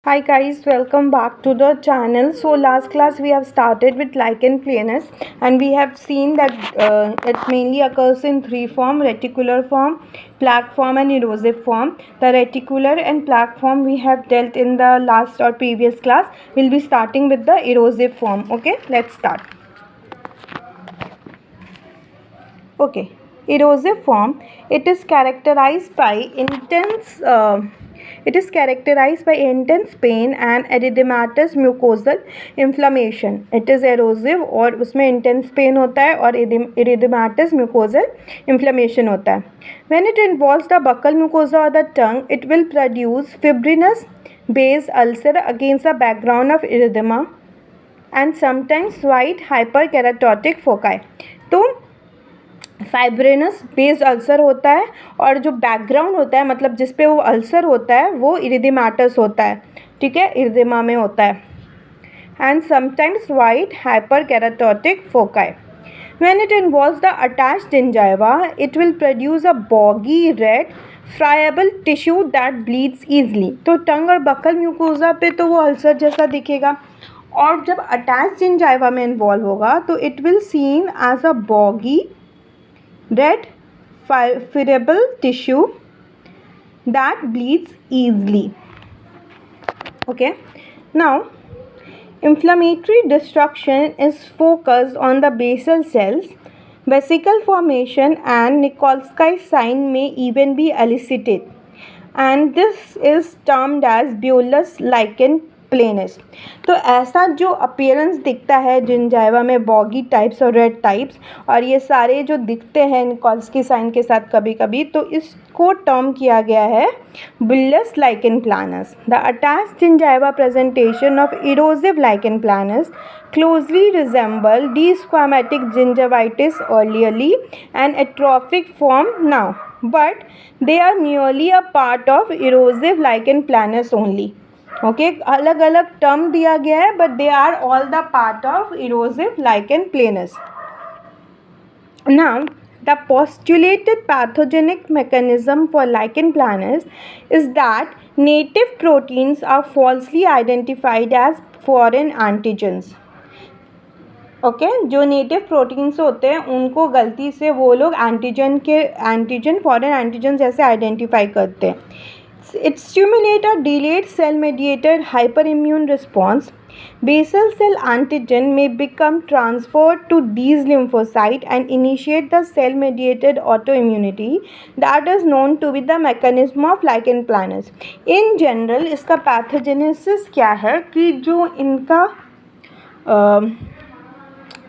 Hi guys, welcome back to the channel. So last class we have started with lichen planus and we have seen that it mainly occurs in three form: reticular form, plaque form and erosive form. The reticular and plaque form we have dealt in the last or previous class. We'll be starting with the erosive form. Okay, let's start. Okay, erosive form, it is characterized by intense pain and erythematous mucosal inflammation. It is erosive और उसमें intense pain होता है और erythematous mucosal inflammation होता है. When it involves the buccal mucosa or the tongue, it will produce fibrinous base ulcer against the background of erythema and sometimes white hyperkeratotic foci. तो फाइब्रेनस based ulcer होता है और जो बैकग्राउंड होता है मतलब जिस पे वो अल्सर होता है वो इरिथेमाटस होता है. ठीक है, इरिथेमा में होता है. And sometimes white hyperkeratotic foci. When it involves the attached gingiva it will produce a boggy red friable tissue that bleeds easily. तो टंग और बकल म्यूकोजा पे तो वो अल्सर जैसा दिखेगा और जब अटैच्ड जिंजाइवा में इन्वॉल्व होगा तो it will seen as a boggy red friable tissue that bleeds easily. Okay, now inflammatory destruction is focused on the basal cells. Vesicle formation and Nikolsky sign may even be elicited, and this is termed as bullous lichen planus. तो ऐसा जो appearance दिखता है gingiva में boggy types और red types और ये सारे जो दिखते हैं निकोल्स्की साइन के साथ कभी कभी, तो इसको टर्म किया गया है बुल्लस lichen प्लानस. The attached gingiva presentation of erosive lichen प्लानस closely resemble desquamatic gingivitis earlierly and atrophic form now, but they are merely a part of erosive lichen planus only. Okay, अलग अलग टर्म दिया गया है but they are all the part of erosive lichen planus. Now the postulated pathogenic mechanism for lichen planus is that native proteins are falsely identified as foreign antigens. Okay, जो native proteins होते हैं उनको गलती से वो लोग antigen foreign antigen जैसे identify करते हैं. It stimulates a delayed cell-mediated hyperimmune response. Basal cell antigen may become transferred to these lymphocytes and initiate the cell-mediated autoimmunity that is known to be the mechanism of lichen planus. In general, इसका pathogenesis क्या है कि जो इनका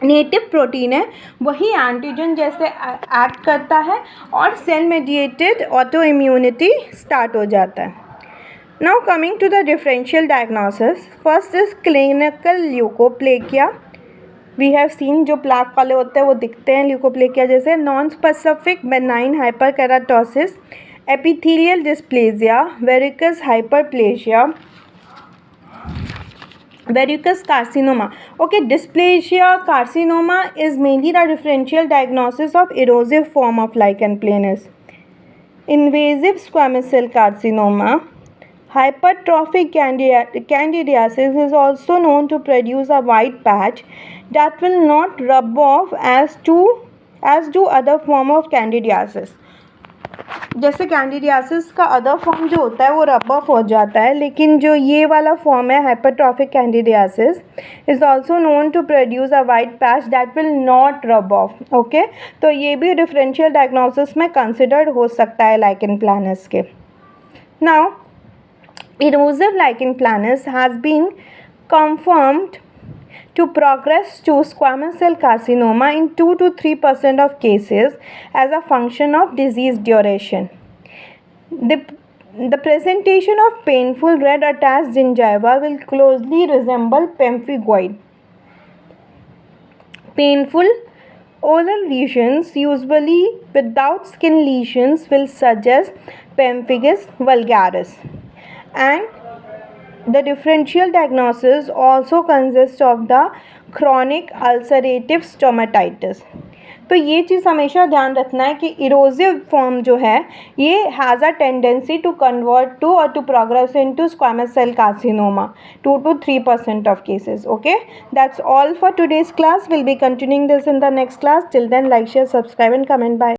native protein है वही antigen जैसे act करता है और cell mediated autoimmunity start हो जाता है. Now coming to the differential diagnosis, first is clinical leukoplakia. We have seen जो प्लाक वाले होते हैं वो दिखते हैं ल्यूकोप्लेकिया जैसे. Non specific benign hyperkeratosis, epithelial dysplasia, verrucous hyperplasia, verrucous carcinoma. Okay, dysplasia carcinoma is mainly the differential diagnosis of erosive form of lichen planus. Invasive squamous cell carcinoma, hypertrophic candidiasis is also known to produce a white patch that will not rub off as do other form of candidiasis. जैसे candidiasis का other form जो होता है वो rub off हो जाता है, लेकिन जो ये वाला फॉर्म है hypertrophic candidiasis is also known to produce a white patch that will not rub off. Okay, तो ये भी डिफरेंशियल डायग्नोसिस में कंसिडर्ड हो सकता है लाइकेन प्लानस के. Now erosive lichen planus has been confirmed to progress to squamous cell carcinoma in 2 to 3% of cases as a function of disease duration. The presentation of painful red attached gingiva will closely resemble pemphigoid. Painful oral lesions, usually without skin lesions, will suggest pemphigus vulgaris. And the differential diagnosis also consists of the chronic ulcerative stomatitis. तो ये चीज़ हमेशा ध्यान रखना है कि इरोजिव form जो है ये has a tendency to convert to और to progress into squamous cell carcinoma 2 to 3% of cases. Okay, that's all for today's class. We'll be continuing this in the next class. Till then, like, share, subscribe and comment. Bye.